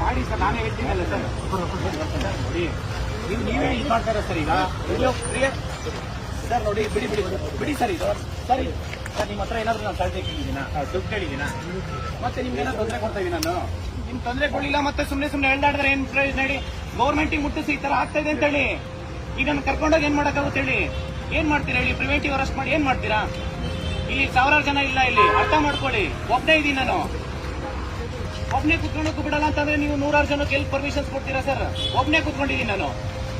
ಮಾಡಿ ಸರ್, ನಾನೇ ಹೇಳ್ತೀನಲ್ಲ ಸರ್. ನೋಡಿ ನೀವೇ ಇದು ಮಾಡ್ತಾರ ಸರ್. ಈಗ ಸರ್ ನೋಡಿ, ಬಿಡಿ ಸರ್. ಇದು ಸರಿ ಸರ್, ನಿಮ್ಮ ಹತ್ರ ಏನಾದ್ರು ನಾನು ಸಾಧ್ಯ ಕೇಳಿದ್ದೀನ, ದುಡ್ಡು ಕೇಳಿದ್ದೀನ, ಮತ್ತೆ ನಿಮ್ಗೆ ಏನಾದ್ರು ತೊಂದರೆ ಕೊಡ್ತಾ ಇದೀನಿ ನಾನು? ನಿಮ್ ತೊಂದರೆ ಕೊಡಲಿಲ್ಲ, ಮತ್ತೆ ಸುಮ್ಮನೆ ಹೇಳ್ದಾಡಿದ್ರೆ ಏನ್ ಪ್ರಯೋಜನ ಹೇಳಿ? ಗೌರ್ಮೆಂಟಿಗೆ ಮುಟ್ಟಿಸಿ ಈ ತರ ಆಗ್ತಾ ಇದೆ ಅಂತ ಹೇಳಿ ಈಗ ನಾನು ಕರ್ಕೊಂಡೋಗಿ ಏನ್ ಮಾಡಕ್ಕಾಗುತ್ತೆ ಹೇಳಿ? ಏನ್ ಮಾಡ್ತೀರಾ ಹೇಳಿ? ಪ್ರಿವೆಂಟಿವ್ ಅರೆಸ್ಟ್ ಮಾಡಿ ಏನ್ ಮಾಡ್ತೀರಾ? ಇಲ್ಲಿ ಸಾವಿರಾರು ಜನ ಇಲ್ಲ, ಇಲ್ಲಿ ಅರ್ಥ ಮಾಡ್ಕೊಳ್ಳಿ. ಒಬ್ಬನೇ ಇದೀನಿ ನಾನು, ಒಬ್ಬನೇ ಕುತ್ಕೊಳ್ಳೋಕ್ಕೂ ಬಿಡಲ್ಲ ಅಂತಂದ್ರೆ ನೀವು 100,000 ಜನಕ್ಕೆ ಎಲ್ಲಿ ಪರ್ಮಿಷನ್ಸ್ ಕೊಡ್ತೀರಾ ಸರ್? ಒಬ್ಬನೇ ಕುತ್ಕೊಂಡಿದ್ದೀನಿ ನಾನು,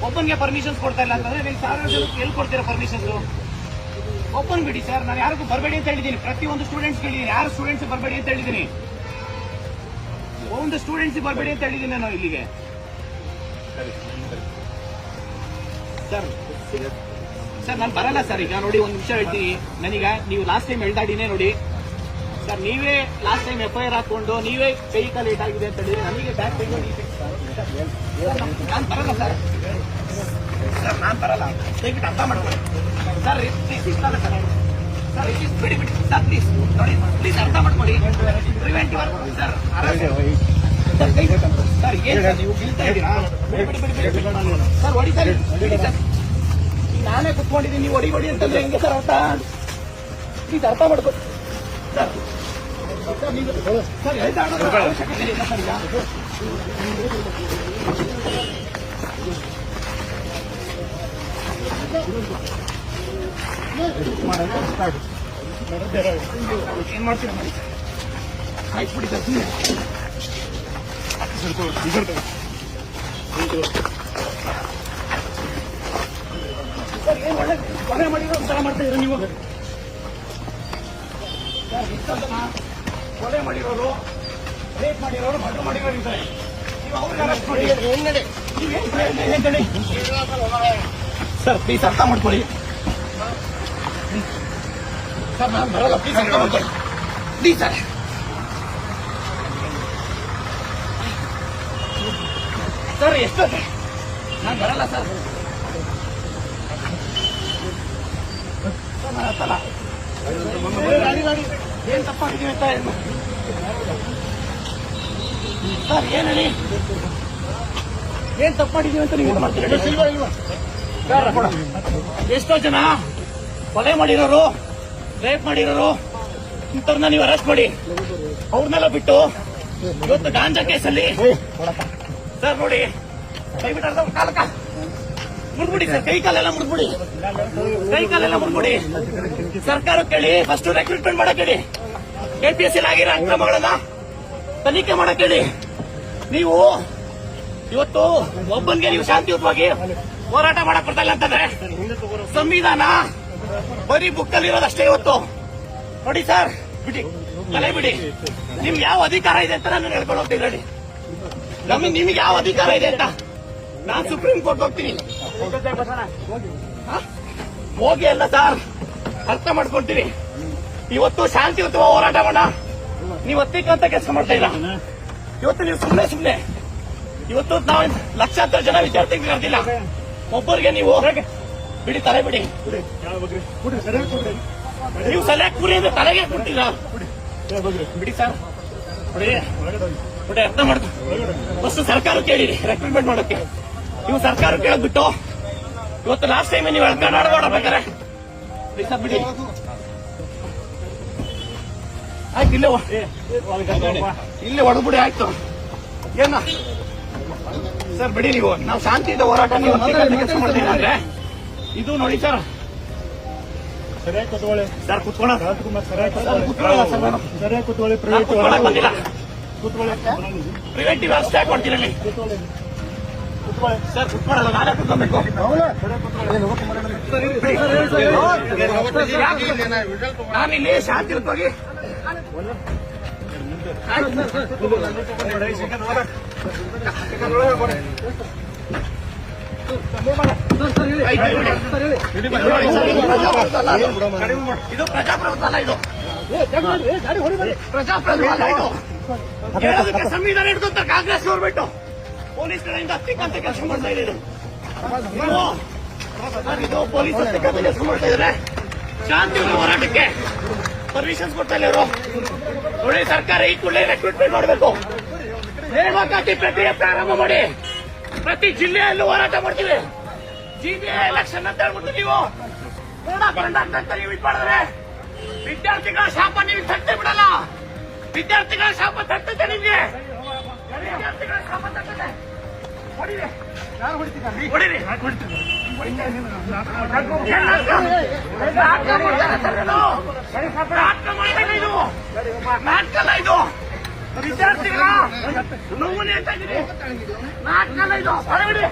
ಒಬ್ಬನಿಗೆ ಪರ್ಮಿಷನ್ಸ್ ಕೊಡ್ತಾ ಇಲ್ಲ ಅಂತಂದ್ರೆ ನೀವು 1,000 ಜನಕ್ಕೆ ಎಲ್ಲಿ ಕೊಡ್ತೀರಾ ಪರ್ಮಿಷನ್ಸ್? ಒಬ್ಬನ್ ಬಿಡಿ ಸರ್. ನಾನು ಯಾರಿಗೂ ಬರಬೇಡಿ ಅಂತ ಹೇಳಿದ್ದೀನಿ, ಪ್ರತಿಯೊಂದು ಸ್ಟೂಡೆಂಟ್ಸ್ ಹೇಳಿದ್ದೀನಿ. ಯಾರು ಸ್ಟೂಡೆಂಟ್ಸ್ ಬರಬೇಡಿ ಅಂತ ಹೇಳಿದ್ದೀನಿ, ಒಂದು ಸ್ಟೂಡೆಂಟ್ಸ್ ಬರಬೇಡಿ ಅಂತ ಹೇಳಿದ್ದೀನಿ ನಾನು ಇಲ್ಲಿಗೆ. ಸರ್ ಸರ್ ನಾನು ಬರಲ್ಲ ಸರ್. ಈಗ ನೋಡಿ, ಒಂದು ನಿಮಿಷ ಹೇಳ್ತೀನಿ. ನನಗ ನೀವು ಲಾಸ್ಟ್ ಟೈಮ್ ಹೇಳ್ದಾಡಿನೇ ನೋಡಿ ಸರ್, ನೀವೇ ಲಾಸ್ಟ್ ಟೈಮ್ FIR ಹಾಕೊಂಡು ನೀವೇ ಕೈ ಕಾಲು ಲೇಟ್ ಆಗಿದೆ ಅಂತ ಹೇಳಿ ನನಗೆ ಬ್ಯಾಕ್ ಪೇನ್. ನಾನು ಬರಲ್ಲ ಸರ್. ಸರ್ ನಾನು ಬರಲ್ಲ, ದಯವಿಟ್ಟು ಅರ್ಥ ಮಾಡ್ಕೊಳ್ಳಿ ಸರ್. ಇಷ್ಟಲ್ಲ ಸರ್. ಸರ್ ಬಿಡಿ ಸರ್, ಪ್ಲೀಸ್ ನೋಡಿ, ಪ್ಲೀಸ್ ಅರ್ಥ ಮಾಡ್ಕೊಳ್ಳಿ. ಪ್ರಿವೆಂಟಿವ್ ಸರ್, ಸರ್ ಏನ್ ಸರ್ ನೀವು ಬೀಳ್ತಾ ಇದ್ದೀರಾ? ಬಿಡಿ ಸರ್, ಹೊಡಿ ಸರ್, ಬಿಡಿ ಸರ್. ನಾನೇ ಕುತ್ಕೊಂಡಿದ್ದೀನಿ, ನೀವು ಹೊಡಿ ಅಂತಂದ್ರೆ ಹೆಂಗೆ ಸರ್ ಅರ್ಥ? ಪ್ಲೀಸ್ ಅರ್ಥ ಮಾಡ್ಕೊಳ್ಳಿ ಸರ್. ಸರ್ ಹೇಳ್ತಾ ಅವಶ್ಯಕತೆ ಇಲ್ಲ ಸರ್. ಈಗ ಏನ್ ಮಾಡ್ತೀರಾ ಮಾಡಿ ಸರ್? ಆಯ್ತು ಬಿಡಿ ಸರ್. ಸರ್ ಏನ್ ಒಳ್ಳೆ ಕೊನೆ ಮಾಡಿರೋ ತರ ಮಾಡ್ತಾ ಇದ್ದೀರಾ ನೀವು? ಸರ್ ಇಷ್ಟೊಂದು ಜನ ಕೊಲೆ ಮಾಡಿರೋರು, ರೇಪ್ ಮಾಡಿರೋರು, ಮರ್ಡರ್ ಮಾಡಿರೋರು ಇದ್ದಾರೆ. ನೀವು ಅವ್ರಿಗೆ ಅರೆಸ್ಟ್ ಮಾಡಿ ಸರ್. ಪ್ಲೀಸ್ ಅರ್ಥ ಮಾಡ್ಕೊಳ್ಳಿ ಸರ್. ನಾನು ಬರಲ್ಲ, ಪ್ಲೀಸ್ ಅರ್ಥ ಮಾಡ್ಕೊಳ್ಳಿ ಪ್ಲೀಸ್ ಸರ್. ಸರ್ ಎಷ್ಟೊತ್ತೆ? ನಾನು ಬರಲ್ಲ ಸರ್. ಸರ್ ನಾನು ಅರ್ಥಲ್ಲ. ಏನ್ ತಪ್ಪಾಗಿದೀವಿ ಅಂತ ಸರ್? ಏನ್ ಹೇಳಿ, ಏನ್ ತಪ್ಪು ಮಾಡಿದೀವಿ ಅಂತ ನೀವು ಮಾಡ್ತೀರಿ? ಎಷ್ಟೋ ಜನ ಕೊಲೆ ಮಾಡಿರೋರು, ರೇಪ್ ಮಾಡಿರೋರು, ಇಂಥವ್ರನ್ನ ನೀವು ಅರೆಸ್ಟ್ ಮಾಡಿ ಅವ್ರನ್ನೆಲ್ಲ ಬಿಟ್ಟು ಇವತ್ತು ಗಾಂಜಾ ಕೇಸಲ್ಲಿ ಸರ್ ನೋಡಿ, ದಯವಿಟ್ಟು ಕಾಲಕ ಮುಡ್ಬಿಡಿ ಸರ್. ಕೈ ಕಾಲೆಲ್ಲ ಮುಡ್ಬಿಡಿ, ಕೈ ಕಾಲೆಲ್ಲ ಮುಡ್ಬಿಡಿ. ಸರ್ಕಾರ ಕೇಳಿ, ಫಸ್ಟ್ ರೆಕ್ರೂಟ್ಮೆಂಟ್ ಮಾಡಕ್ ಹೇಳಿ. KPSC ಆಗಿರೋ ಅಕ್ರಮಗಳನ್ನ ತನಿಖೆ ಮಾಡಕ್ ಹೇಳಿ. ನೀವು ಇವತ್ತು ಒಬ್ಬನ್ಗೆ ನೀವು ಶಾಂತಿಯುತವಾಗಿ ಹೋರಾಟ ಮಾಡಕ್ ಬರ್ತಾ ಇಲ್ಲ ಅಂತಂದ್ರೆ ಸಂವಿಧಾನ ಬರೀ ಬುಕ್ ಅಲ್ಲಿ ಇರೋದಷ್ಟೇ ಇವತ್ತು. ನೋಡಿ ಸರ್, ಬಿಡಿ, ತಲೆ ಬಿಡಿ. ನಿಮ್ಗೆ ಯಾವ ಅಧಿಕಾರ ಇದೆ ಅಂತ ನಾನು ಹೇಳ್ಕೊಂಡು ಹೋಗ್ತೀನಿ ಹೇಳಿ. ನಿಮ್ಗೆ ಯಾವ ಅಧಿಕಾರ ಇದೆ ಅಂತ? ನಾನು ಸುಪ್ರೀಂ ಕೋರ್ಟ್ ಹೋಗ್ತೀನಿ. ಹೋಗಿ ಅಲ್ಲ ಸರ್, ಅರ್ಥ ಮಾಡ್ಕೊಳ್ತೀನಿ. ಇವತ್ತು ಶಾಂತಿಯುತ ಹೋರಾಟ ಮಾಡ, ನೀವು ಒತ್ತಿಕ್ಕಂತ ಕೆಲಸ ಮಾಡ್ತಾ ಇಲ್ಲ. ಇವತ್ತು ನೀವು ಸುಮ್ಮನೆ ಇವತ್ತು ನಾವು ಲಕ್ಷಾಂತರ ಜನ ವಿದ್ಯಾರ್ಥಿಗಳು ಕರೆದಿಲ್ಲ. ಒಬ್ಬರಿಗೆ ನೀವು ಬಿಡಿ, ತಲೆ ಬಿಡಿ. ನೀವು ಸಲಹೆ ಕುರಿ ಅಂದ್ರೆ ತಲೆಗೆ ಕೊಟ್ಟಿಲ್ಲ. ಬಿಡಿ ಸರ್, ಬಿಡಿ ಅರ್ಥ ಮಾಡ್ಕೊ. ಫಸ್ಟ್ ಸರ್ಕಾರ ಕೇಳಿರಿ ರೆಕ್ರೂಟ್ಮೆಂಟ್ ಮಾಡೋಕೆ. ನೀವು ಸರ್ಕಾರ ಕೇಳೋದ್ಬಿಟ್ಟು ಇವತ್ತು ಲಾಸ್ಟ್ ಟೈಮ್ ನೀವು ಕರ್ನಾಟಕ ಹೊಡಬೇಕಾರೆ ಬಿಡಿ. ಆಯ್ತು, ಇಲ್ಲೇ ಹೊಡೆದ್ಬಿಡಿ. ಆಯ್ತು ಏನ ಸರ್, ಬಿಡಿ. ನೀವು ನಾವು ಶಾಂತಿಯಿಂದ ಹೋರಾಟ ನೀವು ಕೆಲಸ ಮಾಡ್ತೀವಿ ಅಂದ್ರೆ ಇದು ನೋಡಿ ಸರ್. ಸರ್ ಕುತ್ಕೊಳ್ಳ ಬಂದಿಲ್ಲ. ಪ್ರಿವೆಂಟಿವ್ ಅರೆಸ್ಟ್ ಯಾಕೆ ಮಾಡ್ತೀರಲ್ಲಿ ಸರ್? ಕುತ್ಕೊಳ್ಳಲ್ಲ, ನಾನೇ ಕುತ್ಕೊಬೇಕು. ನಾನಿಲ್ಲಿ ಶಾಂತಿಯುತವಾಗಿ ಇದು ಪ್ರಜಾಪ್ರಭುತ್ವ ಅಲ್ಲ, ಇದು ಪ್ರಜಾಪ್ರಭುತ್ವ ಅಲ್ಲ. ಇದು ಹೇಳೋದಕ್ಕೆ ಸಂವಿಧಾನ ಹಿಡ್ಕೊಂತಾರೆ ಕಾಂಗ್ರೆಸ್ ಗೌರ್ಮೆಂಟ್. ಪೊಲೀಸ್ ಕಡೆಯಿಂದ ಹತ್ತಿಕ್ಕಂತ ಕೆಲಸ ಮಾಡ್ತಾ ಇದೆ. ಇದು ಪೊಲೀಸ್ ಹತ್ತಿಕ್ಕಂತ ಕೆಲಸ ಮಾಡ್ತಾ ಇದ್ದಾರೆ ಶಾಂತಿಯುತ ಹೋರಾಟಕ್ಕೆ. ಪರ್ಮಿಷನ್ಸ್ ಕೊಡ್ತಾ ಇಲ್ಲ ಇವರು. ನೋಡಿ, ಸರ್ಕಾರ ಈ ಕೂಡಲೇ ರೆಕ್ರೂಟ್ಮೆಂಟ್ ಮಾಡಬೇಕು, ನೇಮಕಾತಿ ಪ್ರಕ್ರಿಯೆ ಪ್ರಾರಂಭ ಮಾಡಿ. ಪ್ರತಿ ಜಿಲ್ಲೆಯಲ್ಲೂ ಹೋರಾಟ ಮಾಡ್ತೀವಿ. ಜಿಬಿಎ ಎಲೆಕ್ಷನ್ ಅಂತ ಹೇಳ್ಬಿಟ್ಟು ನೀವು ಅಂತ ನೀವು ಇದು ಮಾಡಿದ್ರೆ ವಿದ್ಯಾರ್ಥಿಗಳ ಶಾಪ ನೀವು ತಟ್ಟೆ ಬಿಡಲ್ಲ. ವಿದ್ಯಾರ್ಥಿಗಳ ಶಾಪ ತಟ್ಟುತ್ತೆ ನಿಮ್ಗೆ. ವಿದ್ಯಾರ್ಥಿಗಳ ಶಾಪ ತಟ್ಟುತ್ತೆ. ಹೊಡಿರಿ, ಹೊಡಿರಿ. ನಾಟಕಲ್ಲ ಇದು. ವಿದ್ಯಾರ್ಥಿಗಳ ನೋವು ನಾಟಕಲ್ಲ ಇದು. ಹೊರಗಡೆ